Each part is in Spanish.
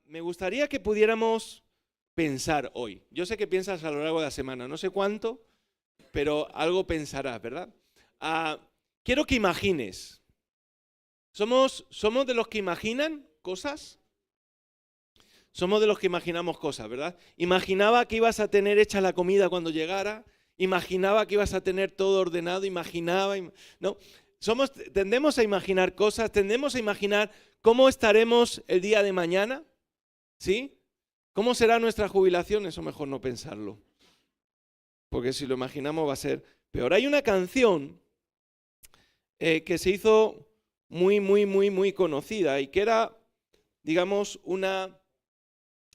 me gustaría que pudiéramos pensar hoy. Yo sé que piensas a lo largo de la semana, no sé cuánto, pero algo pensarás, ¿verdad? Quiero que imagines. ¿Somos de los que imaginan cosas? Somos de los que imaginamos cosas, ¿verdad? Imaginaba que ibas a tener hecha la comida cuando llegara, imaginaba que ibas a tener todo ordenado, ¿no? Tendemos a imaginar cosas, tendemos a imaginar cómo estaremos el día de mañana, ¿sí? ¿Cómo será nuestra jubilación? Eso mejor no pensarlo, porque si lo imaginamos va a ser peor. Hay una canción que se hizo muy conocida y que era, digamos, una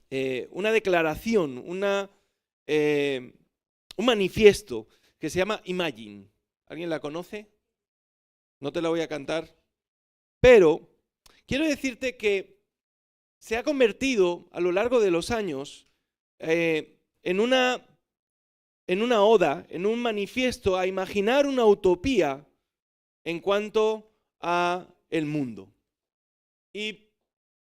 declaración, un manifiesto que se llama Imagine. ¿Alguien la conoce? No te la voy a cantar, pero quiero decirte que se ha convertido a lo largo de los años en una oda, en un manifiesto a imaginar una utopía en cuanto a el mundo. Y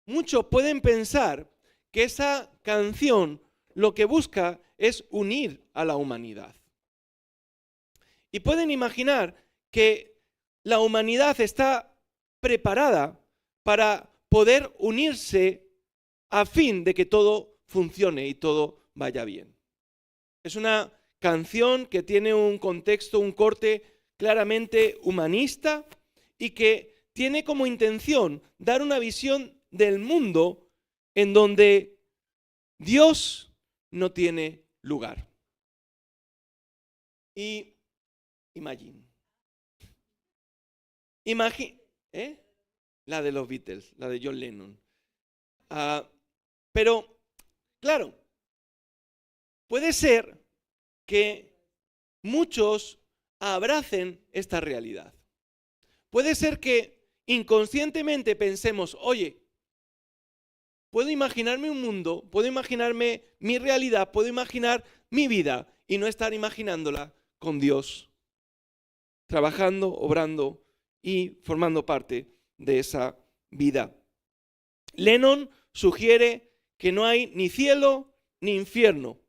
muchos pueden pensar que esa canción lo que busca es unir a la humanidad. Y pueden imaginar que la humanidad está preparada para poder unirse a fin de que todo funcione y todo vaya bien. Es una canción que tiene un contexto, un corte claramente humanista y que tiene como intención dar una visión del mundo en donde Dios no tiene lugar. Y Imagine. La de los Beatles, la de John Lennon. Pero, claro, puede ser que muchos abracen esta realidad. Puede ser que inconscientemente pensemos, oye, puedo imaginarme un mundo, puedo imaginarme mi realidad, puedo imaginar mi vida y no estar imaginándola con Dios, trabajando, obrando y formando parte de esa vida. Lennon sugiere que no hay ni cielo ni infierno.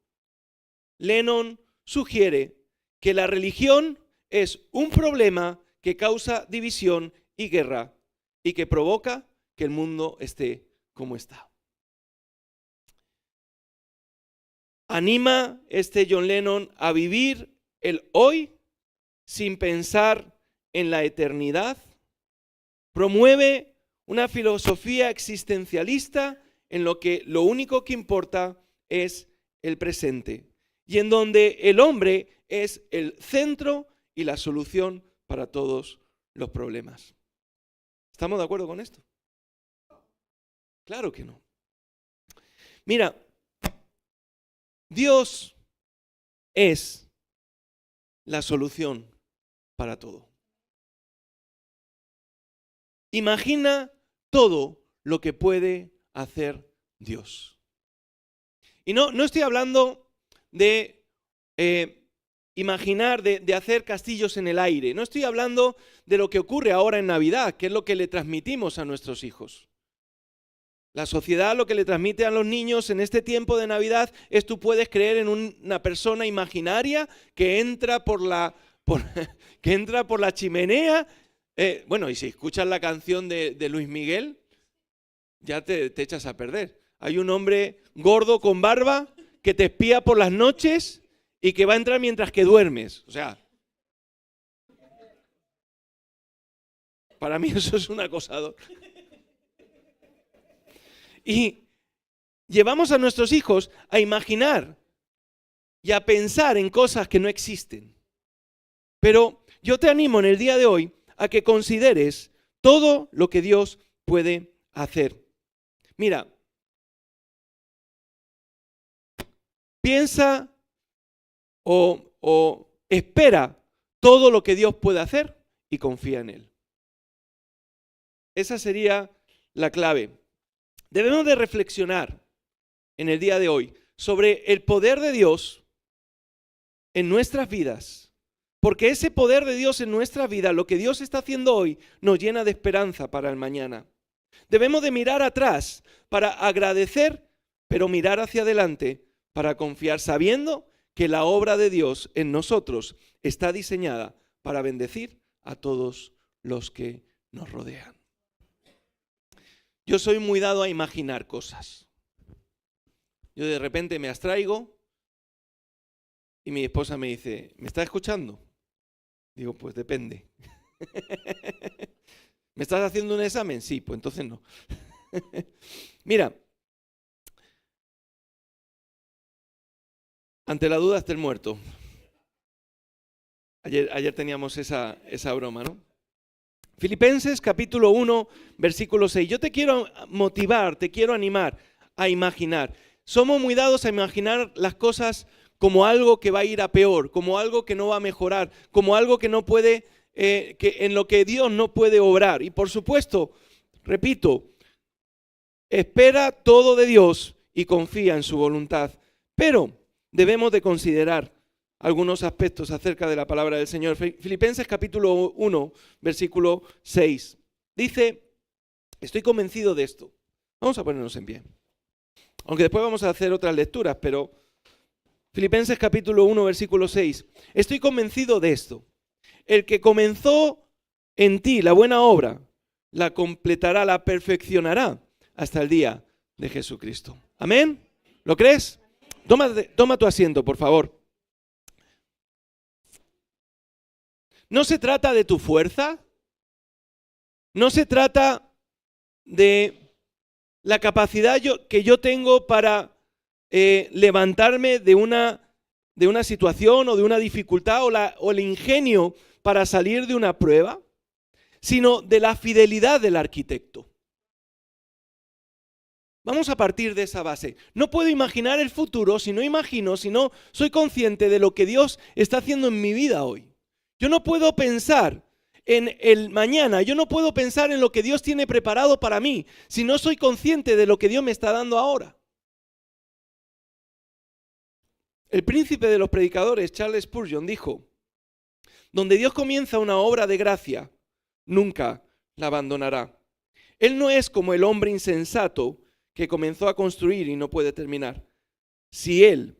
Lennon sugiere que la religión es un problema que causa división y guerra y que provoca que el mundo esté como está. Anima John Lennon a vivir el hoy sin pensar en la eternidad. Promueve una filosofía existencialista en lo que lo único que importa es el presente y en donde el hombre es el centro y la solución para todos los problemas. ¿Estamos de acuerdo con esto? Claro que no. Mira, Dios es la solución para todo. Imagina todo lo que puede hacer Dios. Y no estoy hablando de imaginar, de hacer castillos en el aire. No estoy hablando de lo que ocurre ahora en Navidad, que es lo que le transmitimos a nuestros hijos. La sociedad lo que le transmite a los niños en este tiempo de Navidad es tú puedes creer en una persona imaginaria que entra por la chimenea. Bueno, y si escuchas la canción de Luis Miguel, ya te echas a perder. Hay un hombre gordo con barba que te espía por las noches y que va a entrar mientras que duermes. O sea, para mí eso es un acosador. Y llevamos a nuestros hijos a imaginar y a pensar en cosas que no existen. Pero yo te animo en el día de hoy a que consideres todo lo que Dios puede hacer. Mira, piensa o espera todo lo que Dios puede hacer y confía en Él. Esa sería la clave. Debemos de reflexionar en el día de hoy sobre el poder de Dios en nuestras vidas, porque ese poder de Dios en nuestra vida, lo que Dios está haciendo hoy, nos llena de esperanza para el mañana. Debemos de mirar atrás para agradecer, pero mirar hacia adelante para confiar, sabiendo que la obra de Dios en nosotros está diseñada para bendecir a todos los que nos rodean. Yo soy muy dado a imaginar cosas. Yo de repente me abstraigo y mi esposa me dice, ¿me estás escuchando? Digo, pues depende. ¿Me estás haciendo un examen? Sí, pues entonces no. Mira, ante la duda está el muerto. Ayer teníamos esa broma, ¿no? Filipenses capítulo 1, versículo 6. Yo te quiero motivar, te quiero animar a imaginar. Somos muy dados a imaginar las cosas como algo que va a ir a peor, como algo que no va a mejorar, como algo que no puede, en lo que Dios no puede obrar. Y por supuesto, repito, espera todo de Dios y confía en su voluntad. Pero debemos de considerar algunos aspectos acerca de la palabra del Señor. Filipenses capítulo 1, versículo 6. Dice, estoy convencido de esto. Vamos a ponernos en pie. Aunque después vamos a hacer otras lecturas, pero Filipenses capítulo 1, versículo 6. Estoy convencido de esto. El que comenzó en ti la buena obra, la completará, la perfeccionará hasta el día de Jesucristo. ¿Amén? ¿Lo crees? Toma tu asiento, por favor. No se trata de tu fuerza, no se trata de la capacidad que yo tengo para levantarme de una situación o de una dificultad o el ingenio para salir de una prueba, sino de la fidelidad del arquitecto. Vamos a partir de esa base. No puedo imaginar el futuro si no imagino, si no soy consciente de lo que Dios está haciendo en mi vida hoy. Yo no puedo pensar en el mañana, yo no puedo pensar en lo que Dios tiene preparado para mí si no soy consciente de lo que Dios me está dando ahora. El príncipe de los predicadores, Charles Spurgeon, dijo, donde Dios comienza una obra de gracia, nunca la abandonará. Él no es como el hombre insensato que comenzó a construir y no puede terminar. Si Él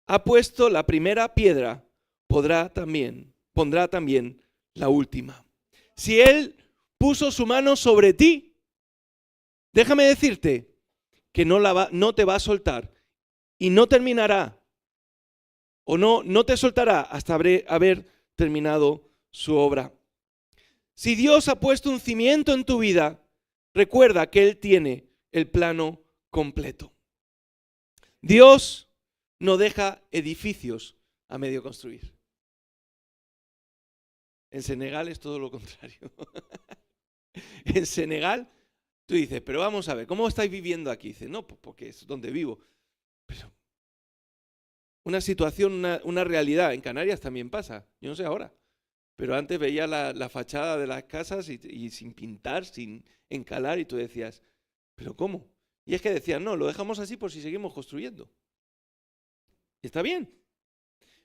ha puesto la primera piedra, pondrá también la última. Si Él puso su mano sobre ti, déjame decirte que no te va a soltar y no terminará o no te soltará hasta haber terminado su obra. Si Dios ha puesto un cimiento en tu vida, recuerda que Él tiene el plano completo. Dios no deja edificios a medio construir. En Senegal es todo lo contrario. En Senegal, tú dices, pero vamos a ver, ¿cómo estáis viviendo aquí? Dice, no, porque es donde vivo. Pero una situación, una realidad, en Canarias también pasa, yo no sé ahora. Pero antes veía la fachada de las casas y sin pintar, sin encalar, y tú decías, ¿pero cómo? Y es que decían, no, lo dejamos así por si seguimos construyendo. Y está bien.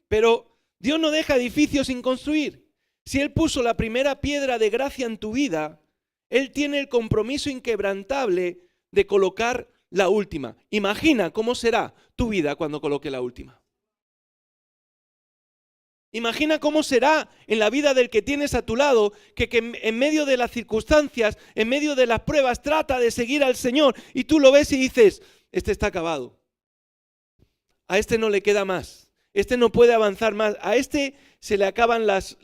Pero Dios no deja edificios sin construir. Si Él puso la primera piedra de gracia en tu vida, Él tiene el compromiso inquebrantable de colocar la última. Imagina cómo será tu vida cuando coloque la última. Imagina cómo será en la vida del que tienes a tu lado, que en medio de las circunstancias, en medio de las pruebas, trata de seguir al Señor y tú lo ves y dices, este está acabado. A este no le queda más. Este no puede avanzar más. A este se le acaban las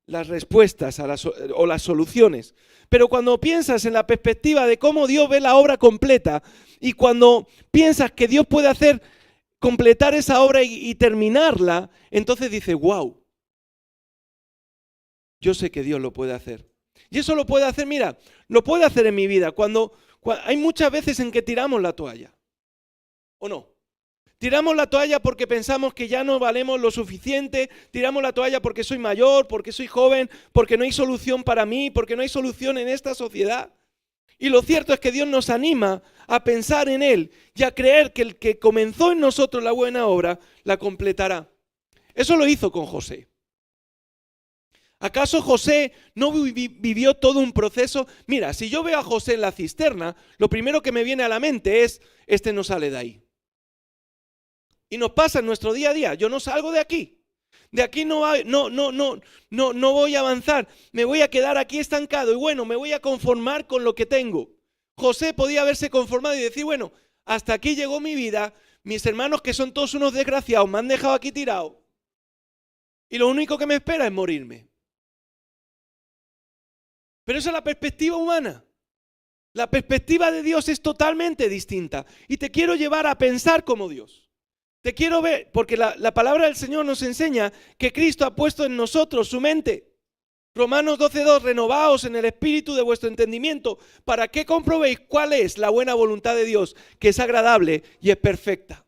respuestas o las soluciones. Pero cuando piensas en la perspectiva de cómo Dios ve la obra completa y cuando piensas que Dios puede completar esa obra y terminarla, entonces dices, wow, yo sé que Dios lo puede hacer. Y eso lo puede hacer, mira, lo puede hacer en mi vida. Cuando hay muchas veces en que tiramos la toalla, ¿o no? Tiramos la toalla porque pensamos que ya no valemos lo suficiente, tiramos la toalla porque soy mayor, porque soy joven, porque no hay solución para mí, porque no hay solución en esta sociedad. Y lo cierto es que Dios nos anima a pensar en Él y a creer que el que comenzó en nosotros la buena obra, la completará. Eso lo hizo con José. ¿Acaso José no vivió todo un proceso? Mira, si yo veo a José en la cisterna, lo primero que me viene a la mente es, este no sale de ahí. Y nos pasa en nuestro día a día, yo no salgo de aquí. De aquí no voy a avanzar, me voy a quedar aquí estancado y bueno, me voy a conformar con lo que tengo. José podía haberse conformado y decir, bueno, hasta aquí llegó mi vida, mis hermanos que son todos unos desgraciados me han dejado aquí tirado y lo único que me espera es morirme. Pero esa es la perspectiva humana. La perspectiva de Dios es totalmente distinta y te quiero llevar a pensar como Dios. Te quiero ver, porque la palabra del Señor nos enseña que Cristo ha puesto en nosotros su mente. Romanos 12:2, renovaos en el espíritu de vuestro entendimiento, para que comprobéis cuál es la buena voluntad de Dios, que es agradable y es perfecta.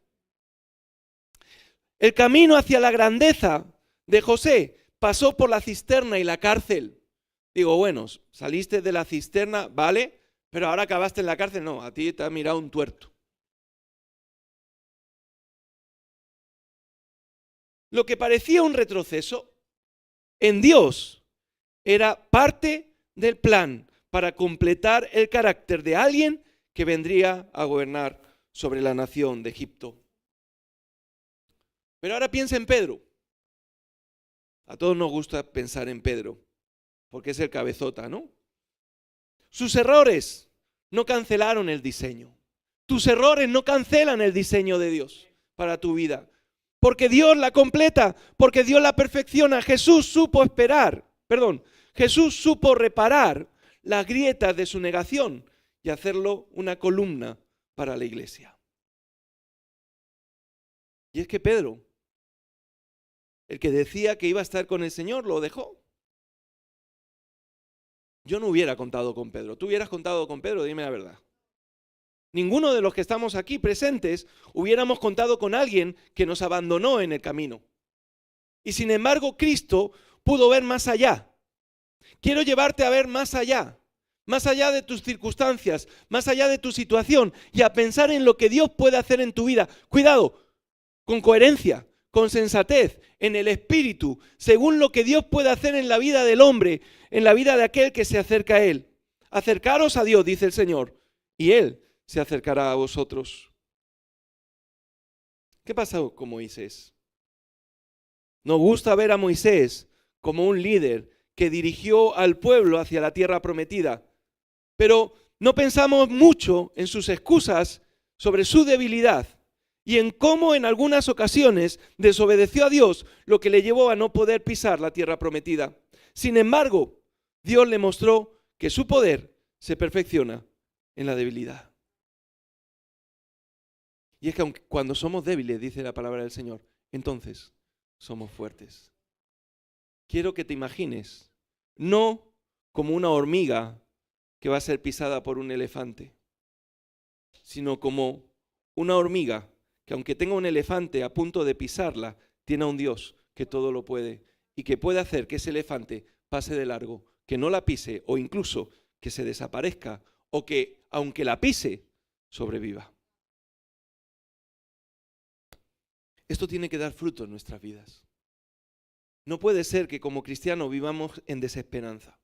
El camino hacia la grandeza de José pasó por la cisterna y la cárcel. Digo, bueno, saliste de la cisterna, vale, pero ahora acabaste en la cárcel. No, a ti te ha mirado un tuerto. Lo que parecía un retroceso, en Dios era parte del plan para completar el carácter de alguien que vendría a gobernar sobre la nación de Egipto. Pero ahora piensa en Pedro. A todos nos gusta pensar en Pedro, porque es el cabezota, ¿no? Sus errores no cancelaron el diseño. Tus errores no cancelan el diseño de Dios para tu vida. Porque Dios la completa, porque Dios la perfecciona. Jesús supo reparar las grietas de su negación y hacerlo una columna para la iglesia. Y es que Pedro, el que decía que iba a estar con el Señor, lo dejó. Yo no hubiera contado con Pedro. ¿Tú hubieras contado con Pedro? Dime la verdad. Ninguno de los que estamos aquí presentes hubiéramos contado con alguien que nos abandonó en el camino. Y sin embargo, Cristo pudo ver más allá. Quiero llevarte a ver más allá de tus circunstancias, más allá de tu situación y a pensar en lo que Dios puede hacer en tu vida. Cuidado, con coherencia, con sensatez, en el espíritu, según lo que Dios puede hacer en la vida del hombre, en la vida de aquel que se acerca a Él. Acercaros a Dios, dice el Señor, y Él se acercará a vosotros. ¿Qué pasó con Moisés? Nos gusta ver a Moisés como un líder que dirigió al pueblo hacia la tierra prometida, pero no pensamos mucho en sus excusas sobre su debilidad y en cómo en algunas ocasiones desobedeció a Dios, lo que le llevó a no poder pisar la tierra prometida. Sin embargo, Dios le mostró que su poder se perfecciona en la debilidad. Y es que cuando somos débiles, dice la palabra del Señor, entonces somos fuertes. Quiero que te imagines, no como una hormiga que va a ser pisada por un elefante, sino como una hormiga que aunque tenga un elefante a punto de pisarla, tiene a un Dios que todo lo puede y que puede hacer que ese elefante pase de largo, que no la pise o incluso que se desaparezca o que, aunque la pise, sobreviva. Esto tiene que dar fruto en nuestras vidas. No puede ser que como cristianos vivamos en desesperanza.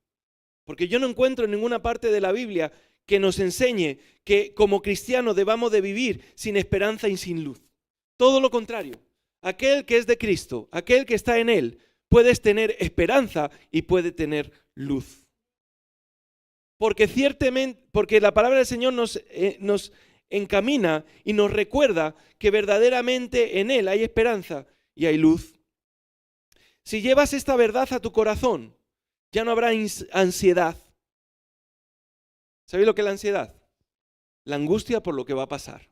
Porque yo no encuentro en ninguna parte de la Biblia que nos enseñe que como cristianos debamos de vivir sin esperanza y sin luz. Todo lo contrario. Aquel que es de Cristo, aquel que está en Él, puedes tener esperanza y puede tener luz. Porque ciertamente, porque la palabra del Señor nos encamina y nos recuerda que verdaderamente en Él hay esperanza y hay luz. Si llevas esta verdad a tu corazón, ya no habrá ansiedad. ¿Sabéis lo que es la ansiedad? La angustia por lo que va a pasar.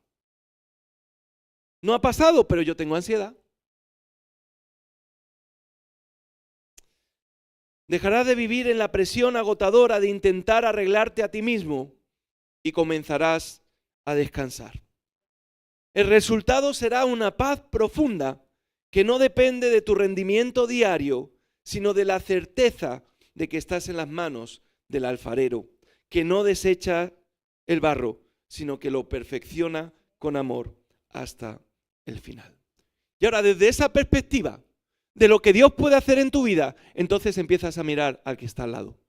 No ha pasado, pero yo tengo ansiedad. Dejarás de vivir en la presión agotadora de intentar arreglarte a ti mismo y comenzarás a descansar. El resultado será una paz profunda que no depende de tu rendimiento diario, sino de la certeza de que estás en las manos del alfarero, que no desecha el barro, sino que lo perfecciona con amor hasta el final. Y ahora, desde esa perspectiva, de lo que Dios puede hacer en tu vida, entonces empiezas a mirar al que está al lado.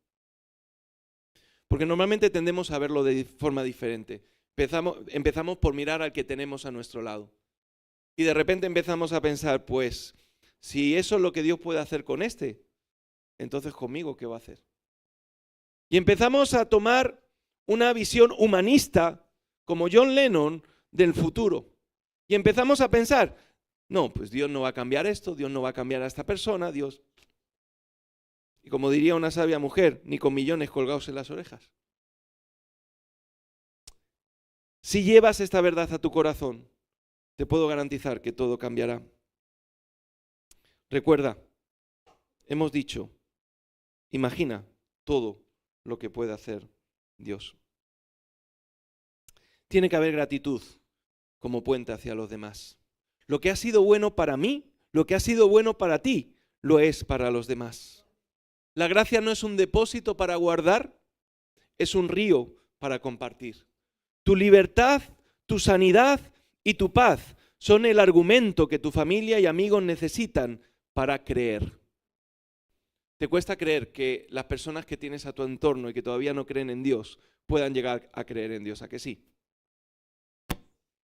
Porque normalmente tendemos a verlo de forma diferente. Empezamos por mirar al que tenemos a nuestro lado. Y de repente empezamos a pensar, pues, si eso es lo que Dios puede hacer con este, entonces conmigo, ¿qué va a hacer? Y empezamos a tomar una visión humanista, como John Lennon, del futuro. Y empezamos a pensar, no, pues Dios no va a cambiar esto, Dios no va a cambiar a esta persona, Dios... Y como diría una sabia mujer, ni con millones colgados en las orejas. Si llevas esta verdad a tu corazón, te puedo garantizar que todo cambiará. Recuerda, hemos dicho, imagina todo lo que puede hacer Dios. Tiene que haber gratitud como puente hacia los demás. Lo que ha sido bueno para mí, lo que ha sido bueno para ti, lo es para los demás. La gracia no es un depósito para guardar, es un río para compartir. Tu libertad, tu sanidad y tu paz son el argumento que tu familia y amigos necesitan para creer. ¿Te cuesta creer que las personas que tienes a tu entorno y que todavía no creen en Dios puedan llegar a creer en Dios? ¿A que sí?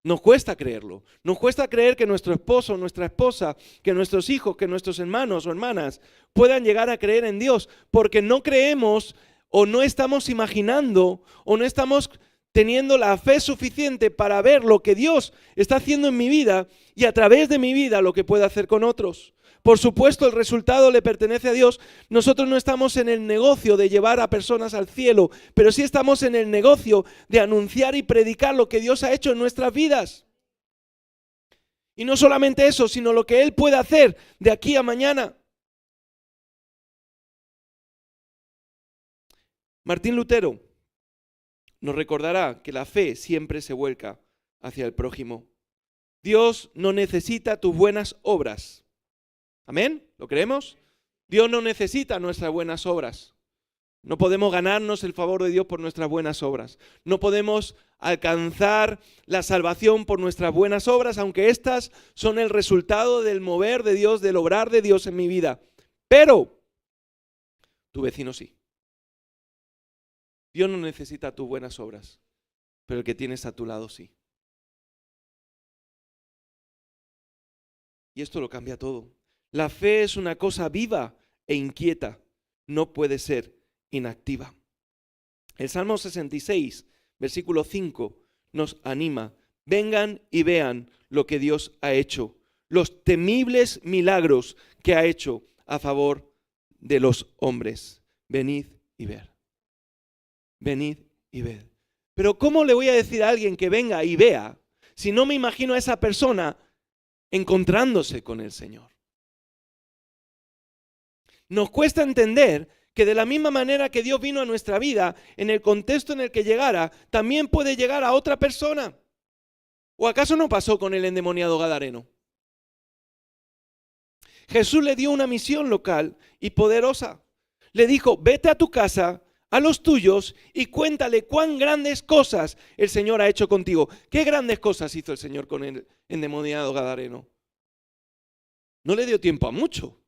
Nos cuesta creerlo. Nos cuesta creer que nuestro esposo, nuestra esposa, que nuestros hijos, que nuestros hermanos o hermanas puedan llegar a creer en Dios, porque no creemos o no estamos imaginando o no estamos teniendo la fe suficiente para ver lo que Dios está haciendo en mi vida y a través de mi vida lo que puede hacer con otros. Por supuesto, el resultado le pertenece a Dios. Nosotros no estamos en el negocio de llevar a personas al cielo, pero sí estamos en el negocio de anunciar y predicar lo que Dios ha hecho en nuestras vidas. Y no solamente eso, sino lo que Él puede hacer de aquí a mañana. Martín Lutero nos recordará que la fe siempre se vuelca hacia el prójimo. Dios no necesita tus buenas obras. ¿Amén? ¿Lo creemos? Dios no necesita nuestras buenas obras. No podemos ganarnos el favor de Dios por nuestras buenas obras. No podemos alcanzar la salvación por nuestras buenas obras, aunque estas son el resultado del mover de Dios, del obrar de Dios en mi vida. Pero tu vecino sí. Dios no necesita tus buenas obras, pero el que tienes a tu lado sí. Y esto lo cambia todo. La fe es una cosa viva e inquieta. No puede ser inactiva. El Salmo 66, versículo 5, nos anima. Vengan y vean lo que Dios ha hecho. Los temibles milagros que ha hecho a favor de los hombres. Venid y ver. Venid y ved. Pero ¿cómo le voy a decir a alguien que venga y vea si no me imagino a esa persona encontrándose con el Señor? Nos cuesta entender que de la misma manera que Dios vino a nuestra vida, en el contexto en el que llegara, también puede llegar a otra persona. ¿O acaso no pasó con el endemoniado gadareno? Jesús le dio una misión local y poderosa. Le dijo, vete a tu casa, a los tuyos, y cuéntale cuán grandes cosas el Señor ha hecho contigo. ¿Qué grandes cosas hizo el Señor con el endemoniado gadareno? No le dio tiempo a mucho.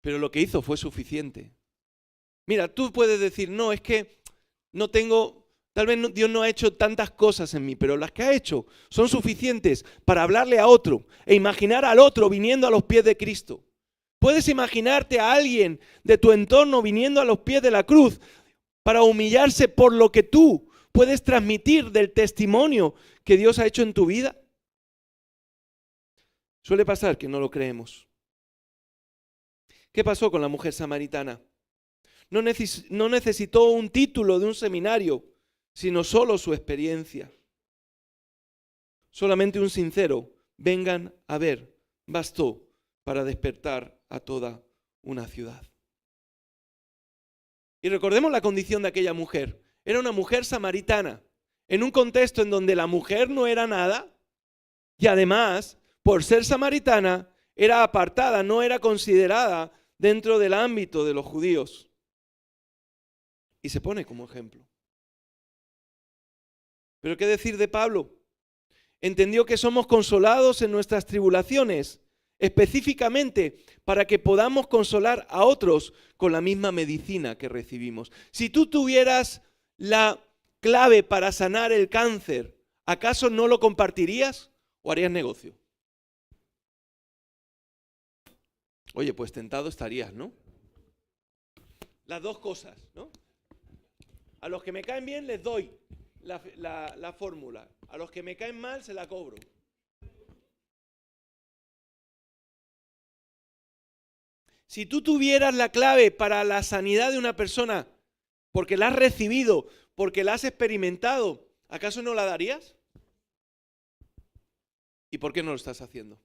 Pero lo que hizo fue suficiente. Mira, tú puedes decir, no, es que no tengo, tal vez Dios no ha hecho tantas cosas en mí, pero las que ha hecho son suficientes para hablarle a otro e imaginar al otro viniendo a los pies de Cristo. Puedes imaginarte a alguien de tu entorno viniendo a los pies de la cruz para humillarse por lo que tú puedes transmitir del testimonio que Dios ha hecho en tu vida. Suele pasar que no lo creemos. ¿Qué pasó con la mujer samaritana? No necesitó un título de un seminario, sino solo su experiencia. Solamente un sincero, vengan a ver, bastó para despertar a toda una ciudad. Y recordemos la condición de aquella mujer. Era una mujer samaritana, en un contexto en donde la mujer no era nada y además, por ser samaritana, era apartada, no era considerada dentro del ámbito de los judíos. Y se pone como ejemplo. Pero ¿qué decir de Pablo? Entendió que somos consolados en nuestras tribulaciones, específicamente para que podamos consolar a otros con la misma medicina que recibimos. Si tú tuvieras la clave para sanar el cáncer, ¿acaso no lo compartirías o harías negocio? Oye, pues tentado estarías, ¿no? Las dos cosas, ¿no? A los que me caen bien les doy la fórmula. A los que me caen mal se la cobro. Si tú tuvieras la clave para la sanidad de una persona, porque la has recibido, porque la has experimentado, ¿acaso no la darías? ¿Y por qué no lo estás haciendo?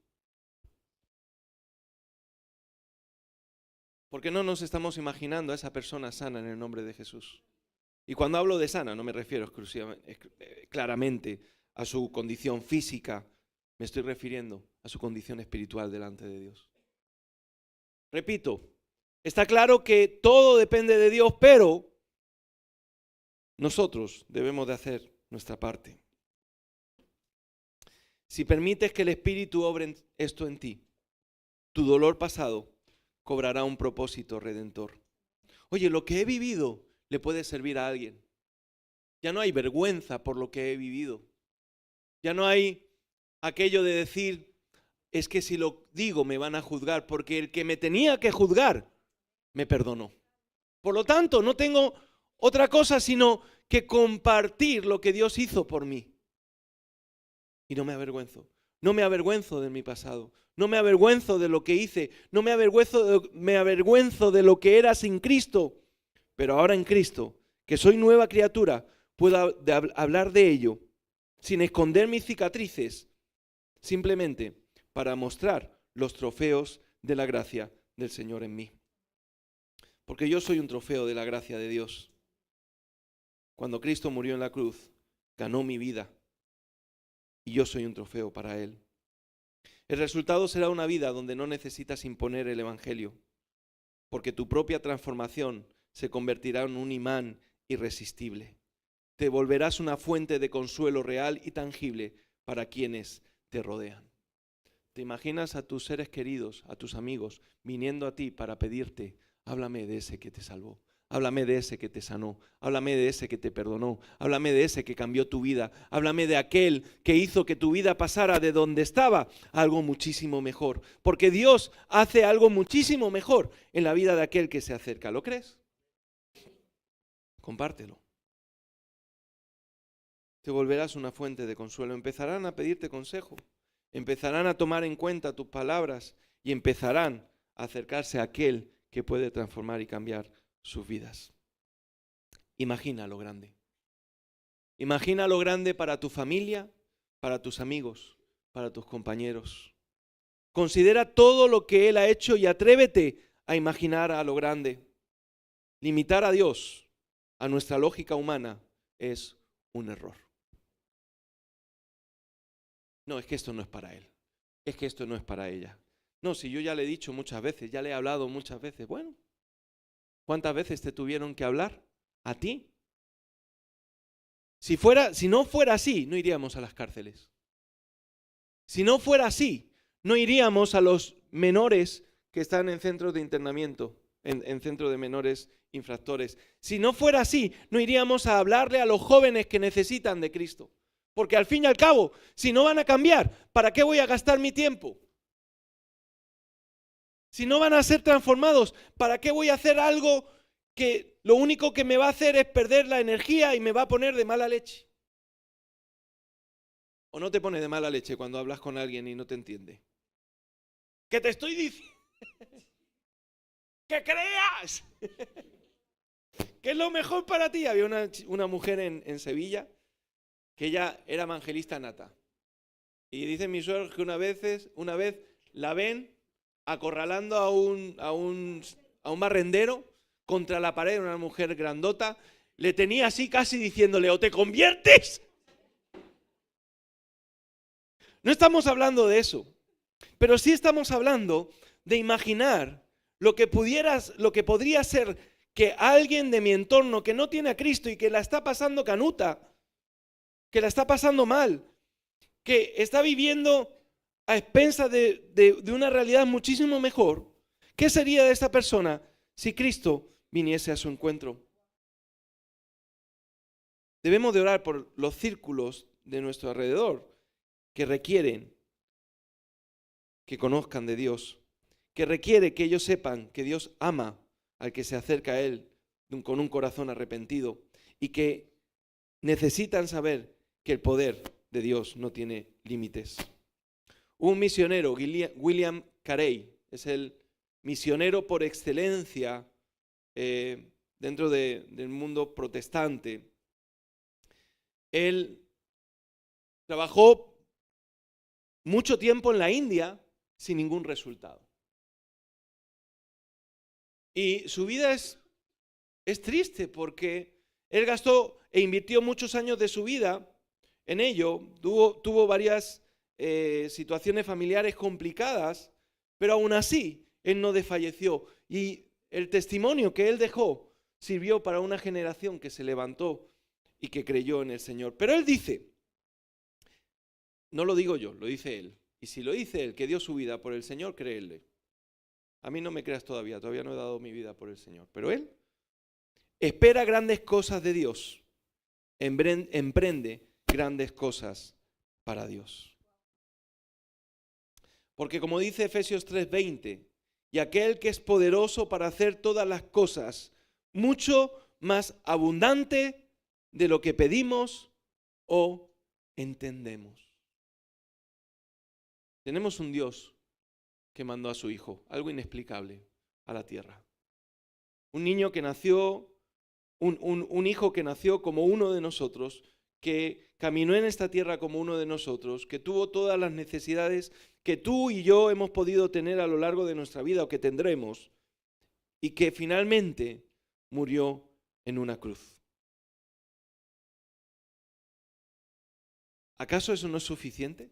¿Por qué no nos estamos imaginando a esa persona sana en el nombre de Jesús? Y cuando hablo de sana, no me refiero claramente a su condición física, me estoy refiriendo a su condición espiritual delante de Dios. Repito, está claro que todo depende de Dios, pero nosotros debemos de hacer nuestra parte. Si permites que el Espíritu obre esto en ti, tu dolor pasado cobrará un propósito redentor. Oye, lo que he vivido le puede servir a alguien. Ya no hay vergüenza por lo que he vivido. Ya no hay aquello de decir, es que si lo digo me van a juzgar, porque el que me tenía que juzgar me perdonó. Por lo tanto, no tengo otra cosa sino que compartir lo que Dios hizo por mí. Y no me avergüenzo. No me avergüenzo de mi pasado. No me avergüenzo de lo que hice. No me avergüenzo de lo que era sin Cristo. Pero ahora en Cristo, que soy nueva criatura, puedo hablar de ello sin esconder mis cicatrices, simplemente para mostrar los trofeos de la gracia del Señor en mí. Porque yo soy un trofeo de la gracia de Dios. Cuando Cristo murió en la cruz, ganó mi vida y yo soy un trofeo para Él. El resultado será una vida donde no necesitas imponer el Evangelio, porque tu propia transformación se convertirá en un imán irresistible. Te volverás una fuente de consuelo real y tangible para quienes te rodean. ¿Te imaginas a tus seres queridos, a tus amigos, viniendo a ti para pedirte, háblame de ese que te salvó, háblame de ese que te sanó, háblame de ese que te perdonó, háblame de ese que cambió tu vida, háblame de aquel que hizo que tu vida pasara de donde estaba a algo muchísimo mejor? Porque Dios hace algo muchísimo mejor en la vida de aquel que se acerca. ¿Lo crees? Compártelo. Te volverás una fuente de consuelo. Empezarán a pedirte consejo. Empezarán a tomar en cuenta tus palabras y empezarán a acercarse a aquel que puede transformar y cambiar sus vidas. Imagina lo grande. Imagina lo grande para tu familia, para tus amigos, para tus compañeros. Considera todo lo que Él ha hecho y atrévete a imaginar a lo grande. Limitar a Dios a nuestra lógica humana es un error. No, es que esto no es para él. Es que esto no es para ella. No, si yo ya le he dicho muchas veces, ya le he hablado muchas veces. Bueno, ¿cuántas veces te tuvieron que hablar? ¿A ti? Si no fuera así, no iríamos a las cárceles. Si no fuera así, no iríamos a los menores que están en centros de internamiento, en centros de menores infractores. Si no fuera así, no iríamos a hablarle a los jóvenes que necesitan de Cristo. Porque al fin y al cabo, si no van a cambiar, ¿para qué voy a gastar mi tiempo? Si no van a ser transformados, ¿para qué voy a hacer algo que lo único que me va a hacer es perder la energía y me va a poner de mala leche? ¿O no te pone de mala leche cuando hablas con alguien y no te entiende? ¿Qué te estoy diciendo? ¡Que creas! ¿Qué es lo mejor para ti? Había una mujer en Sevilla que ella era evangelista nata. Y dicen mis suegros que una vez la ven acorralando a un barrendero contra la pared, una mujer grandota, le tenía así casi diciéndole, o te conviertes. No estamos hablando de eso, pero sí estamos hablando de imaginar lo que podría ser que alguien de mi entorno que no tiene a Cristo y que la está pasando canuta, que la está pasando mal, que está viviendo a expensas de una realidad muchísimo mejor, ¿qué sería de esta persona si Cristo viniese a su encuentro? Debemos de orar por los círculos de nuestro alrededor que requieren que conozcan de Dios, que requiere que ellos sepan que Dios ama al que se acerca a Él con un corazón arrepentido y que necesitan saber que el poder de Dios no tiene límites. Un misionero, William Carey, es el misionero por excelencia dentro del mundo protestante. Él trabajó mucho tiempo en la India sin ningún resultado. Y su vida es triste porque él gastó e invirtió muchos años de su vida en ello. Tuvo varias situaciones familiares complicadas, pero aún así él no desfalleció. Y el testimonio que él dejó sirvió para una generación que se levantó y que creyó en el Señor. Pero él dice, no lo digo yo, lo dice él. Y si lo dice él, que dio su vida por el Señor, créele. A mí no me creas todavía no he dado mi vida por el Señor. Pero él espera grandes cosas de Dios, emprende grandes cosas para Dios. Porque como dice Efesios 3:20, y aquel que es poderoso para hacer todas las cosas, mucho más abundante de lo que pedimos o entendemos. Tenemos un Dios que mandó a su Hijo, algo inexplicable, a la tierra. Un niño que nació, un hijo que nació como uno de nosotros, que caminó en esta tierra como uno de nosotros, que tuvo todas las necesidades que tú y yo hemos podido tener a lo largo de nuestra vida o que tendremos, y que finalmente murió en una cruz. ¿Acaso eso no es suficiente?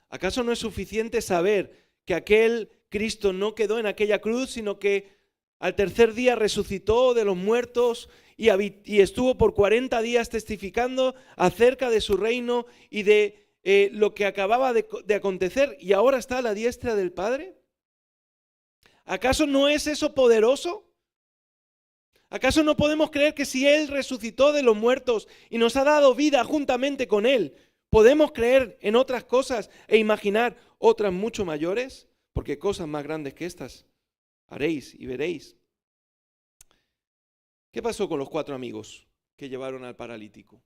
¿Acaso no es suficiente saber que aquel Cristo no quedó en aquella cruz, sino que al tercer día resucitó de los muertos y estuvo por 40 días testificando acerca de su reino y de lo que acababa de acontecer y ahora está a la diestra del Padre? ¿Acaso no es eso poderoso? ¿Acaso no podemos creer que si Él resucitó de los muertos y nos ha dado vida juntamente con Él, podemos creer en otras cosas e imaginar otras mucho mayores? Porque cosas más grandes que estas haréis y veréis. ¿Qué pasó con los 4 amigos que llevaron al paralítico?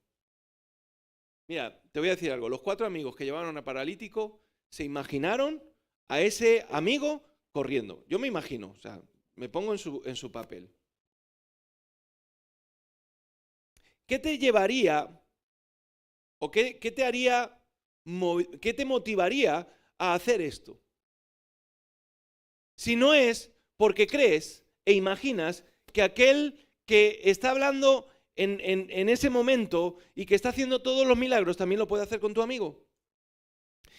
Mira, te voy a decir algo. Los 4 amigos que llevaron al paralítico se imaginaron a ese amigo corriendo. Yo me imagino, o sea, me pongo en su papel. ¿Qué te llevaría o qué te motivaría a hacer esto? Si no es porque crees e imaginas que aquel que está hablando en ese momento y que está haciendo todos los milagros también lo puede hacer con tu amigo.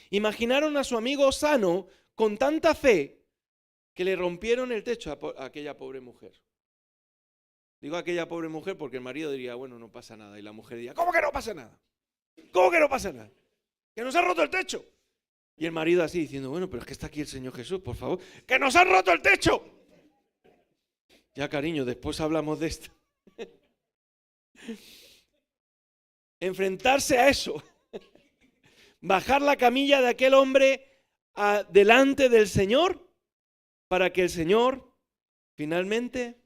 Imaginaron a su amigo sano con tanta fe que le rompieron el techo a aquella pobre mujer. Digo aquella pobre mujer porque el marido diría, bueno, no pasa nada. Y la mujer diría, ¿cómo que no pasa nada? ¿Cómo que no pasa nada? Que nos ha roto el techo. Y el marido así diciendo, bueno, pero es que está aquí el Señor Jesús, por favor. ¡Que nos han roto el techo! Ya, cariño, después hablamos de esto. Enfrentarse a eso. Bajar la camilla de aquel hombre delante del Señor para que el Señor finalmente,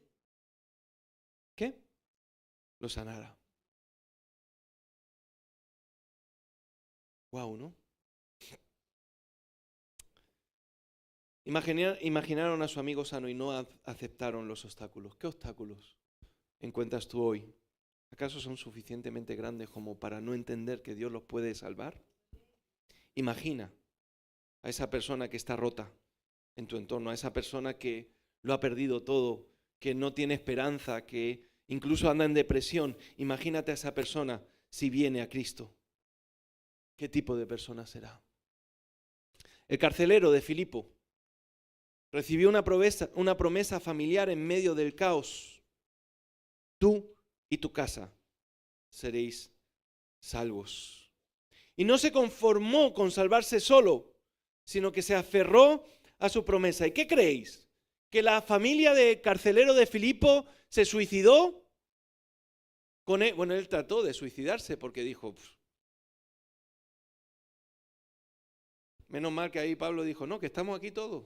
¿qué? Lo sanara. Guau, ¿no? Imaginaron a su amigo sano y no aceptaron los obstáculos. ¿Qué obstáculos encuentras tú hoy? ¿Acaso son suficientemente grandes como para no entender que Dios los puede salvar? Imagina a esa persona que está rota en tu entorno, a esa persona que lo ha perdido todo, que no tiene esperanza, que incluso anda en depresión. Imagínate a esa persona si viene a Cristo. ¿Qué tipo de persona será? El carcelero de Filipo recibió una promesa familiar en medio del caos. Tú y tu casa seréis salvos. Y no se conformó con salvarse solo, sino que se aferró a su promesa. ¿Y qué creéis? ¿Que la familia del carcelero de Filipo se suicidó? Con él, bueno, él trató de suicidarse porque dijo, menos mal que ahí Pablo dijo, no, que estamos aquí todos.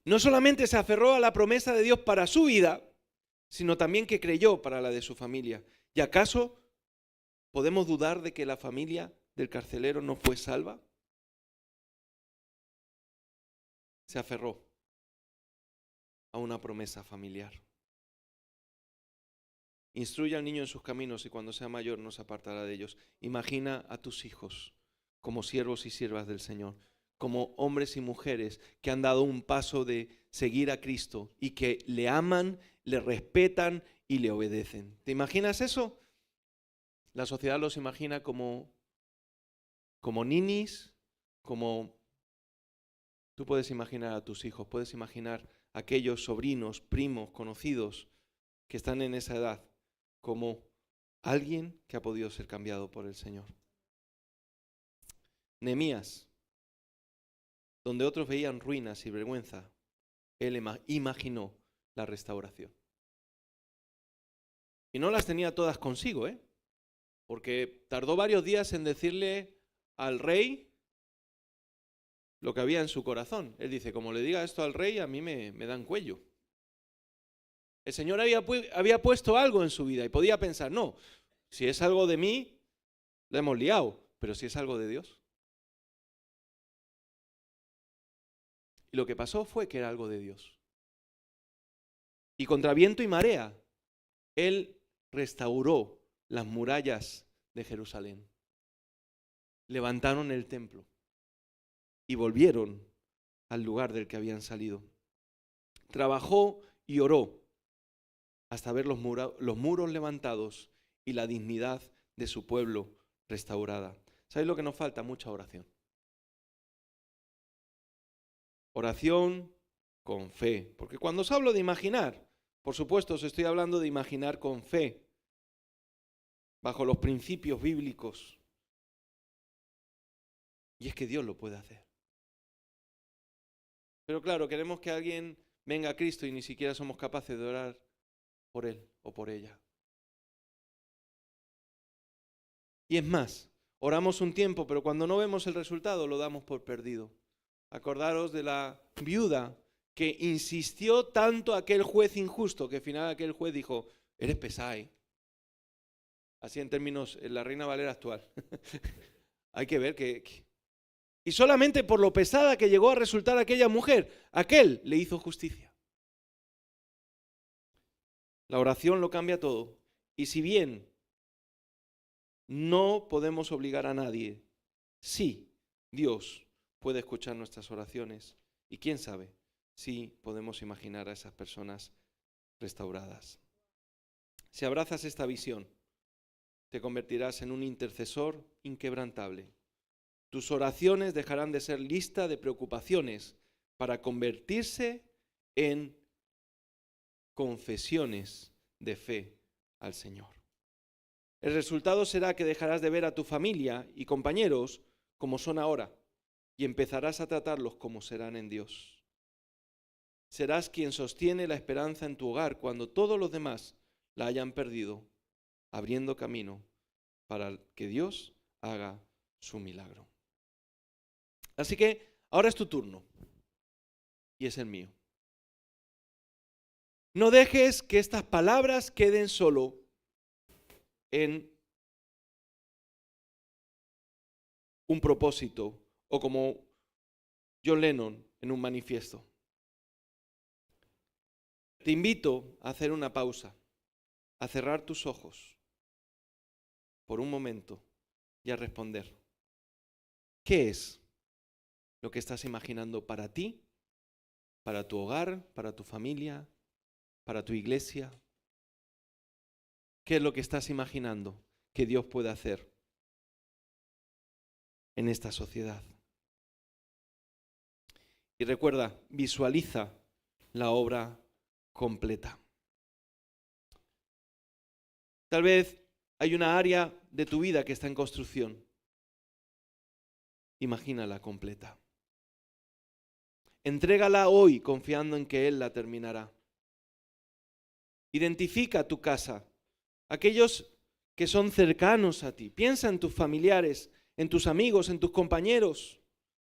No solamente se aferró a la promesa de Dios para su vida, sino también que creyó para la de su familia. ¿Y acaso podemos dudar de que la familia del carcelero no fue salva? Se aferró a una promesa familiar. Instruye al niño en sus caminos y cuando sea mayor no se apartará de ellos. Imagina a tus hijos como siervos y siervas del Señor, como hombres y mujeres que han dado un paso de seguir a Cristo y que le aman, le respetan y le obedecen. ¿Te imaginas eso? La sociedad los imagina como ninis, como tú puedes imaginar a tus hijos, puedes imaginar a aquellos sobrinos, primos, conocidos que están en esa edad como alguien que ha podido ser cambiado por el Señor. Nehemías, donde otros veían ruinas y vergüenza, él imaginó la restauración. Y no las tenía todas consigo, porque tardó varios días en decirle al rey lo que había en su corazón. Él dice, como le diga esto al rey, a mí me dan cuello. El Señor había puesto algo en su vida y podía pensar, no, si es algo de mí, lo hemos liado, pero si es algo de Dios. Y lo que pasó fue que era algo de Dios. Y contra viento y marea, Él restauró las murallas de Jerusalén. Levantaron el templo y volvieron al lugar del que habían salido. Trabajó y oró hasta ver los muros levantados y la dignidad de su pueblo restaurada. ¿Sabéis lo que nos falta? Mucha oración. Oración con fe. Porque cuando os hablo de imaginar, por supuesto os estoy hablando de imaginar con fe, bajo los principios bíblicos. Y es que Dios lo puede hacer. Pero claro, queremos que alguien venga a Cristo y ni siquiera somos capaces de orar por él o por ella. Y es más, oramos un tiempo, pero cuando no vemos el resultado lo damos por perdido. Acordaros de la viuda que insistió tanto a aquel juez injusto que al final aquel juez dijo, eres pesado. Así en términos, en la Reina Valera actual. Hay que ver que... Y solamente por lo pesada que llegó a resultar aquella mujer, aquel le hizo justicia. La oración lo cambia todo. Y si bien no podemos obligar a nadie, sí, Dios puede escuchar nuestras oraciones. Y quién sabe si podemos imaginar a esas personas restauradas. Si abrazas esta visión, te convertirás en un intercesor inquebrantable. Tus oraciones dejarán de ser lista de preocupaciones para convertirse en confesiones de fe al Señor. El resultado será que dejarás de ver a tu familia y compañeros como son ahora y empezarás a tratarlos como serán en Dios. Serás quien sostiene la esperanza en tu hogar cuando todos los demás la hayan perdido, abriendo camino para que Dios haga su milagro. Así que ahora es tu turno y es el mío. No dejes que estas palabras queden solo en un propósito o como John Lennon en un manifiesto. Te invito a hacer una pausa, a cerrar tus ojos por un momento y a responder. ¿Qué es lo que estás imaginando para ti, para tu hogar, para tu familia, para tu iglesia? ¿Qué es lo que estás imaginando que Dios puede hacer en esta sociedad? Y recuerda, visualiza la obra completa. Tal vez hay una área de tu vida que está en construcción. Imagínala completa. Entrégala hoy confiando en que Él la terminará. Identifica tu casa, aquellos que son cercanos a ti. Piensa en tus familiares, en tus amigos, en tus compañeros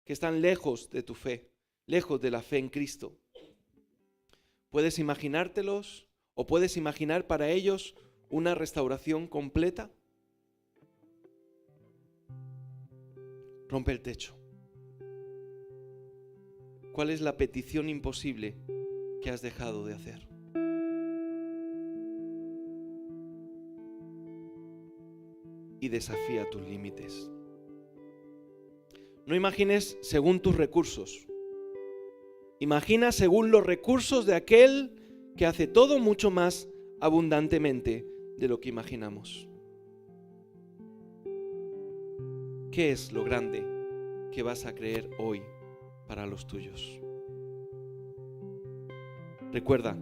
que están lejos de tu fe, lejos de la fe en Cristo. ¿Puedes imaginártelos o puedes imaginar para ellos una restauración completa? Rompe el techo. ¿Cuál es la petición imposible que has dejado de hacer? Y desafía tus límites. No imagines según tus recursos. Imagina según los recursos de aquel que hace todo mucho más abundantemente de lo que imaginamos. ¿Qué es lo grande que vas a creer hoy para los tuyos? Recuerda,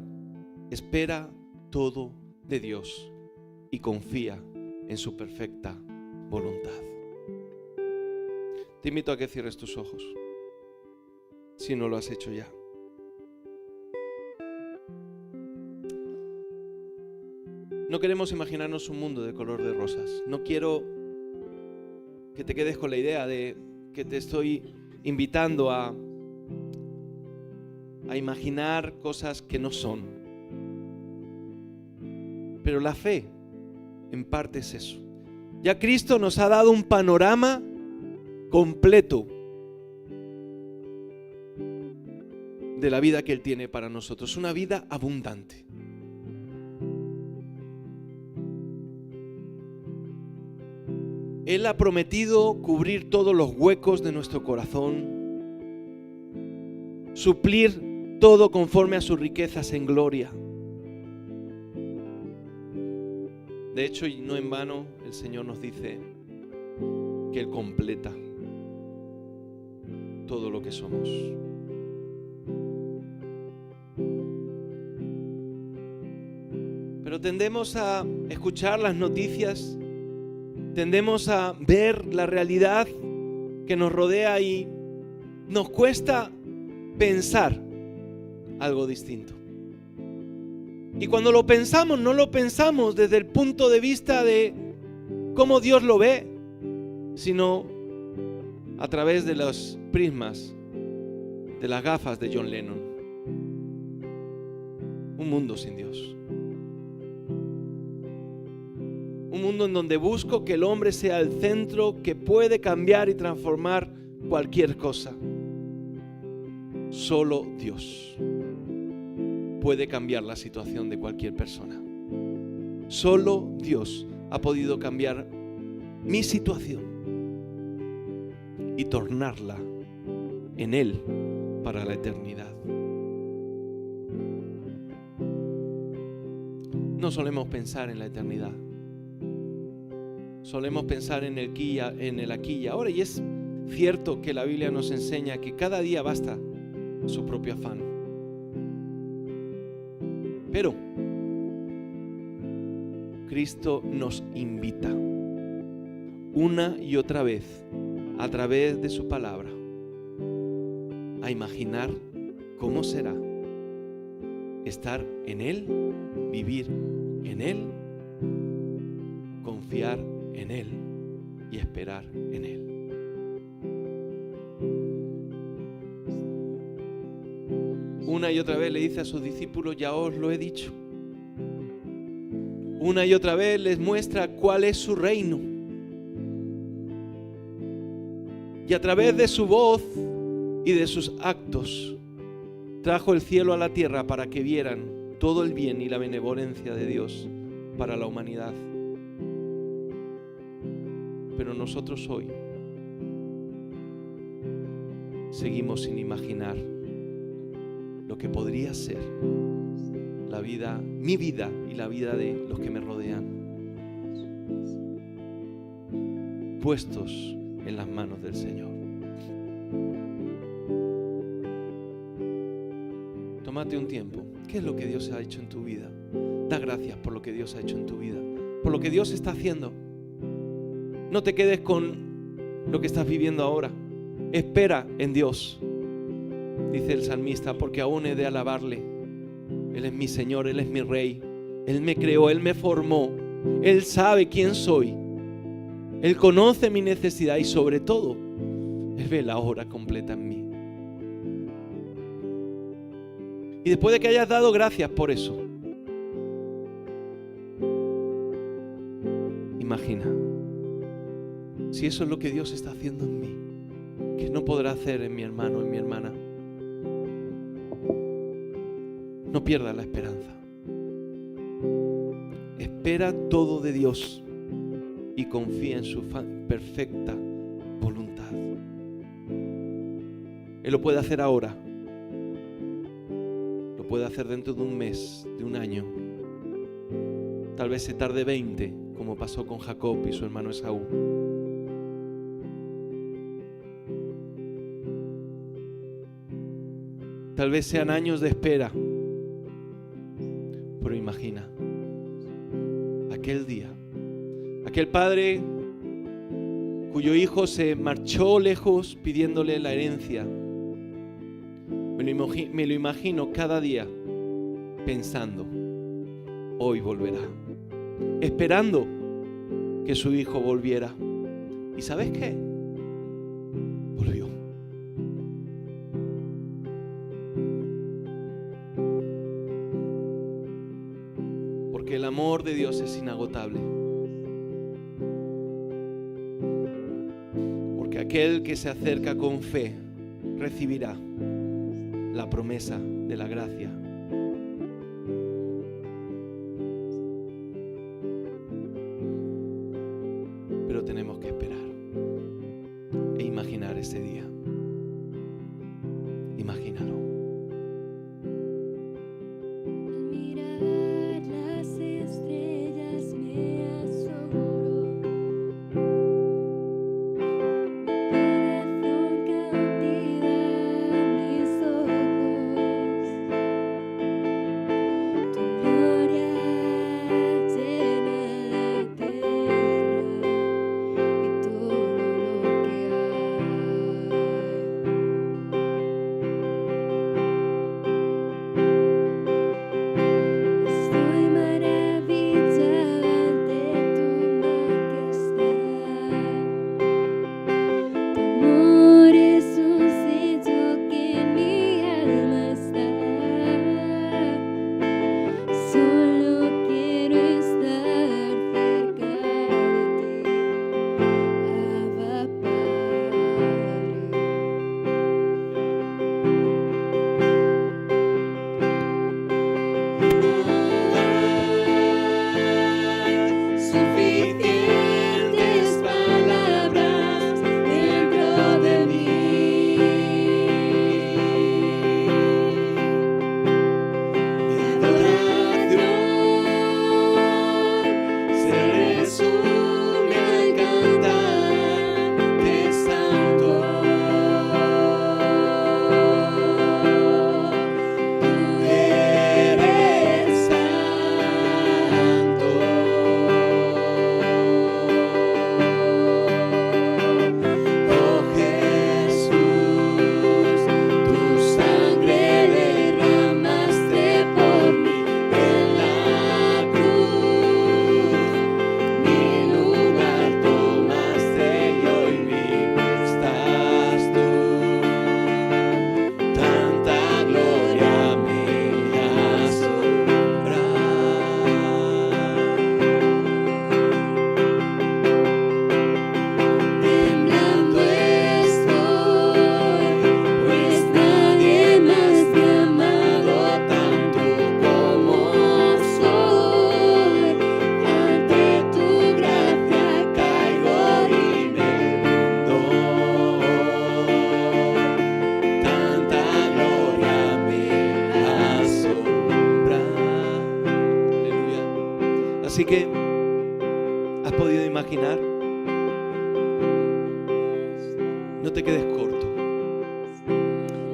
espera todo de Dios y confía en su perfecta voluntad. Te invito a que cierres tus ojos, si no lo has hecho ya. No queremos imaginarnos un mundo de color de rosas. No quiero que te quedes con la idea de que te estoy invitando a imaginar cosas que no son. Pero la fe, en parte, es eso. Ya Cristo nos ha dado un panorama completo de la vida que Él tiene para nosotros, una vida abundante. Él ha prometido cubrir todos los huecos de nuestro corazón, suplir todo conforme a sus riquezas en gloria. De hecho, y no en vano, el Señor nos dice que Él completa todo lo que somos. Pero tendemos a escuchar las noticias, tendemos a ver la realidad que nos rodea y nos cuesta pensar algo distinto. Y cuando lo pensamos, no lo pensamos desde el punto de vista de cómo Dios lo ve, sino a través de los prismas, de las gafas de John Lennon. Un mundo sin Dios. Un mundo en donde busco que el hombre sea el centro que puede cambiar y transformar cualquier cosa. Solo Dios puede cambiar la situación de cualquier persona. Solo Dios ha podido cambiar mi situación y tornarla en Él para la eternidad. No solemos pensar en la eternidad. Solemos pensar en el aquí y ahora, y es cierto que la Biblia nos enseña que cada día basta su propio afán. Pero Cristo nos invita una y otra vez a través de su palabra a imaginar cómo será estar en Él, vivir en Él, confiar en Él y esperar en Él. Una y otra vez le dice a sus discípulos, ya os lo he dicho. Una y otra vez les muestra cuál es su reino. Y a través de su voz y de sus actos, trajo el cielo a la tierra para que vieran todo el bien y la benevolencia de Dios para la humanidad. Pero nosotros hoy seguimos sin imaginar lo que podría ser la vida, mi vida y la vida de los que me rodean, puestos en las manos del Señor. Tómate un tiempo. ¿Qué es lo que Dios ha hecho en tu vida? Da gracias por lo que Dios ha hecho en tu vida. por lo que Dios está haciendo. No te quedes con lo que estás viviendo ahora. Espera en Dios, dice el salmista, porque aún he de alabarle. Él es mi Señor, Él es mi Rey. Él me creó, Él me formó. Él sabe quién soy. Él conoce mi necesidad y sobre todo, Él ve la obra completa en mí. Y después de que hayas dado gracias por eso, imagina, si eso es lo que Dios está haciendo en mí, ¿qué no podrá hacer en mi hermano, en mi hermana? No pierdas la esperanza. Espera todo de Dios y confía en su perfecta voluntad. Él lo puede hacer ahora. Lo puede hacer dentro de un mes, de un año. Tal vez se tarde 20, como pasó con Jacob y su hermano Esaú. Tal vez sean años de espera. Pero imagina, aquel día, aquel padre cuyo hijo se marchó lejos pidiéndole la herencia. Me lo imagino cada día pensando, hoy volverá, esperando que su hijo volviera. ¿Y sabes qué? Volvió. Porque el amor de Dios es inagotable. Porque aquel que se acerca con fe recibirá la promesa de la gracia. Pero tenemos que esperar e imaginar ese día. Imagínalo. Al mirar las estrellas me asombró. Mi corazón cautiva mis ojos. Tu gloria llena la tierra y todo lo que Estoy maravillada ante tu majestad. Tu amor es un sello que en mi alma está. Solo quiero estar cerca de ti, Abba Suficientes palabras dentro de mí. Mi adoración se resume al cantarte santo. Tú eres santo. Oh Jesús, tu sangre derramaste por mí en la cruz. Mi lugar tomaste y hoy vivo estás tú. Tanta gloria me asombra. Temblando estoy, pues nadie más te ha amado tanto como soy. Ante tu gracia caigo y me rindo. Tanta gloria me asombra. Aleluya. Así que, ¿has podido imaginar? No te quedes corto.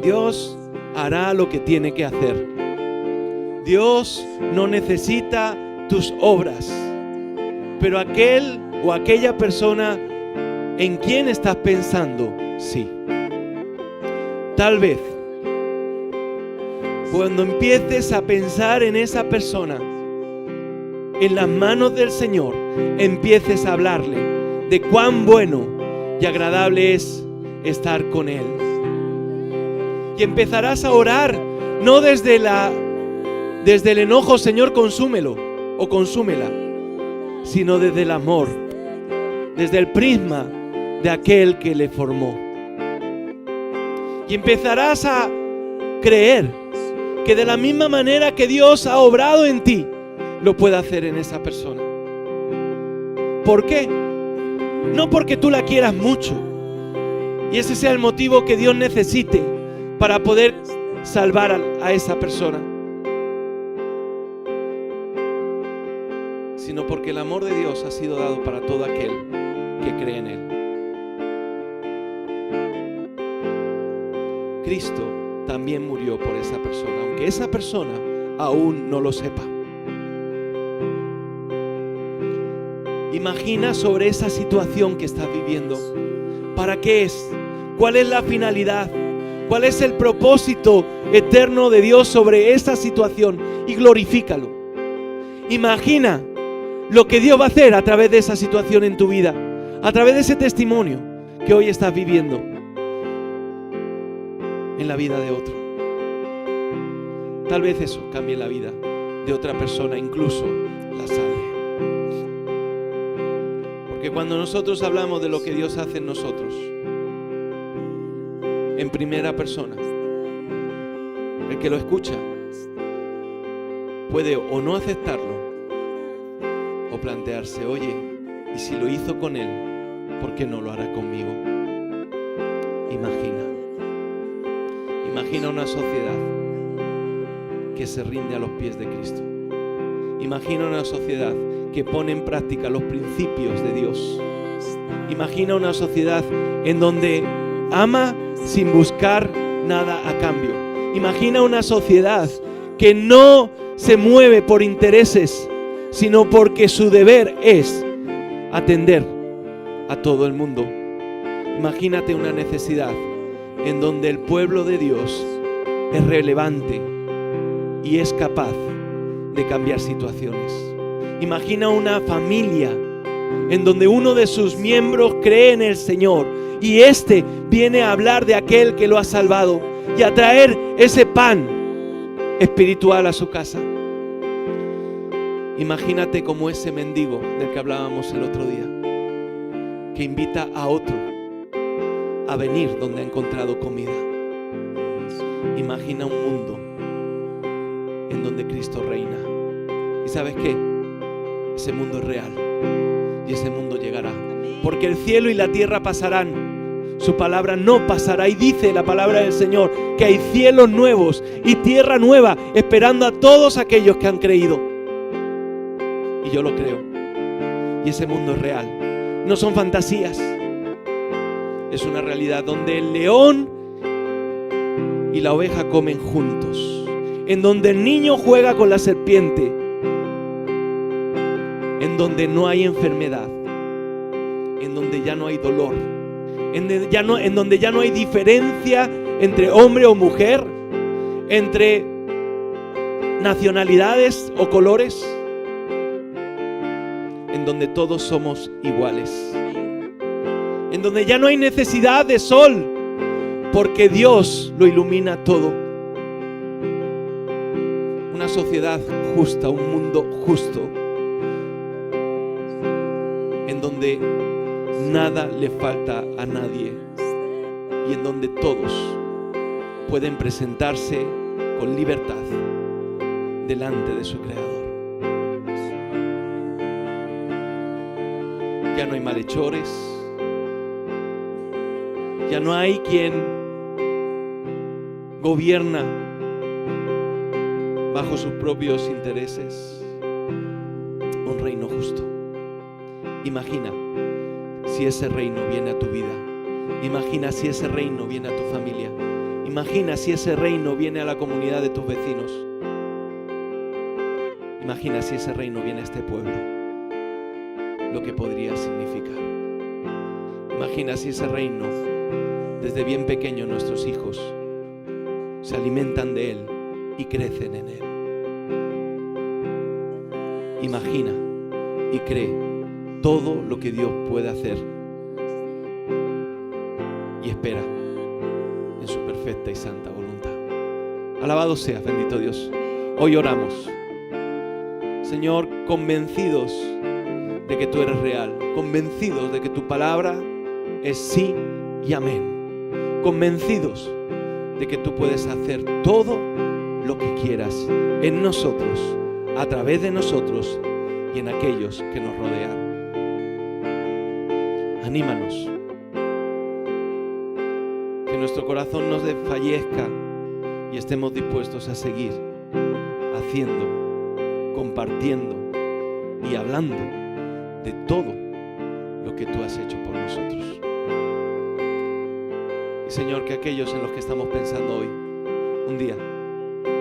Dios hará lo que tiene que hacer. Dios no necesita tus obras. Pero aquel o aquella persona en quien estás pensando, sí. Tal vez cuando empieces a pensar en esa persona, en las manos del Señor, empieces a hablarle de cuán bueno y agradable es estar con Él. Y empezarás a orar, no desde el enojo, Señor, consúmelo o consúmela, sino desde el amor, desde el prisma de aquel que le formó. Y empezarás a creer que de la misma manera que Dios ha obrado en ti, lo puede hacer en esa persona. ¿Por qué? No porque tú la quieras mucho y ese sea el motivo que Dios necesite para poder salvar a esa persona, sino porque el amor de Dios ha sido dado para todo aquel que cree en Él. Cristo también murió por esa persona, aunque esa persona aún no lo sepa. Imagina sobre esa situación que estás viviendo. ¿Para qué es? ¿Cuál es la finalidad? ¿Cuál es el propósito eterno de Dios sobre esa situación? Y glorifícalo. Imagina lo que Dios va a hacer a través de esa situación en tu vida, a través de ese testimonio que hoy estás viviendo en la vida de otro. Tal vez eso cambie la vida de otra persona, incluso la salve. Porque cuando nosotros hablamos de lo que Dios hace en nosotros, en primera persona, el que lo escucha puede o no aceptarlo o plantearse, oye, y si lo hizo con él, ¿por qué no lo hará conmigo? Imagina una sociedad que se rinde a los pies de Cristo. Imagina una sociedad que pone en práctica los principios de Dios. Imagina una sociedad en donde ama sin buscar nada a cambio. Imagina una sociedad que no se mueve por intereses, sino porque su deber es atender a todo el mundo. Imagínate una necesidad en donde el pueblo de Dios es relevante y es capaz de cambiar situaciones. Imagina una familia en donde uno de sus miembros cree en el Señor y éste viene a hablar de aquel que lo ha salvado y a traer ese pan espiritual a su casa. Imagínate como ese mendigo del que hablábamos el otro día, que invita a otro a venir donde ha encontrado comida. Imagina un mundo en donde Cristo reina. ¿Y sabes qué? Ese mundo es real y ese mundo llegará, porque el cielo y la tierra pasarán, su palabra no pasará. Y dice la palabra del Señor que hay cielos nuevos y tierra nueva esperando a todos aquellos que han creído. Y yo lo creo. Y ese mundo es real. No son fantasías. Es una realidad donde el león y la oveja comen juntos. En donde el niño juega con la serpiente. En donde no hay enfermedad. En donde ya no hay dolor. En donde ya no hay diferencia entre hombre o mujer. Entre nacionalidades o colores. En donde todos somos iguales. En donde ya no hay necesidad de sol, porque Dios lo ilumina todo. Una sociedad justa, un mundo justo, en donde nada le falta a nadie y en donde todos pueden presentarse con libertad delante de su Creador. Ya no hay malhechores. Ya no hay quien gobierna bajo sus propios intereses. Un reino justo. Imagina si ese reino viene a tu vida. Imagina si ese reino viene a tu familia. Imagina si ese reino viene a la comunidad de tus vecinos. Imagina si ese reino viene a este pueblo. lo que podría significar. Imagina si ese reino, desde bien pequeño nuestros hijos se alimentan de él y crecen en él. Imagina y cree todo lo que Dios puede hacer y espera en su perfecta y santa voluntad. Alabado seas, bendito Dios. Hoy oramos, Señor, convencidos de que tú eres real, convencidos de que tu palabra es sí y amén, convencidos de que tú puedes hacer todo lo que quieras en nosotros, a través de nosotros y en aquellos que nos rodean. Anímanos, que nuestro corazón no desfallezca y estemos dispuestos a seguir haciendo, compartiendo y hablando de todo lo que tú has hecho por nosotros. Y Señor, que aquellos en los que estamos pensando hoy, un día,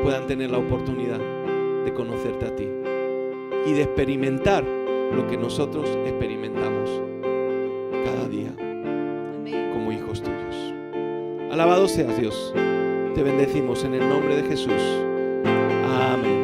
puedan tener la oportunidad de conocerte a ti y de experimentar lo que nosotros experimentamos cada día como hijos tuyos. Alabado seas, Dios. Te bendecimos en el nombre de Jesús. Amén.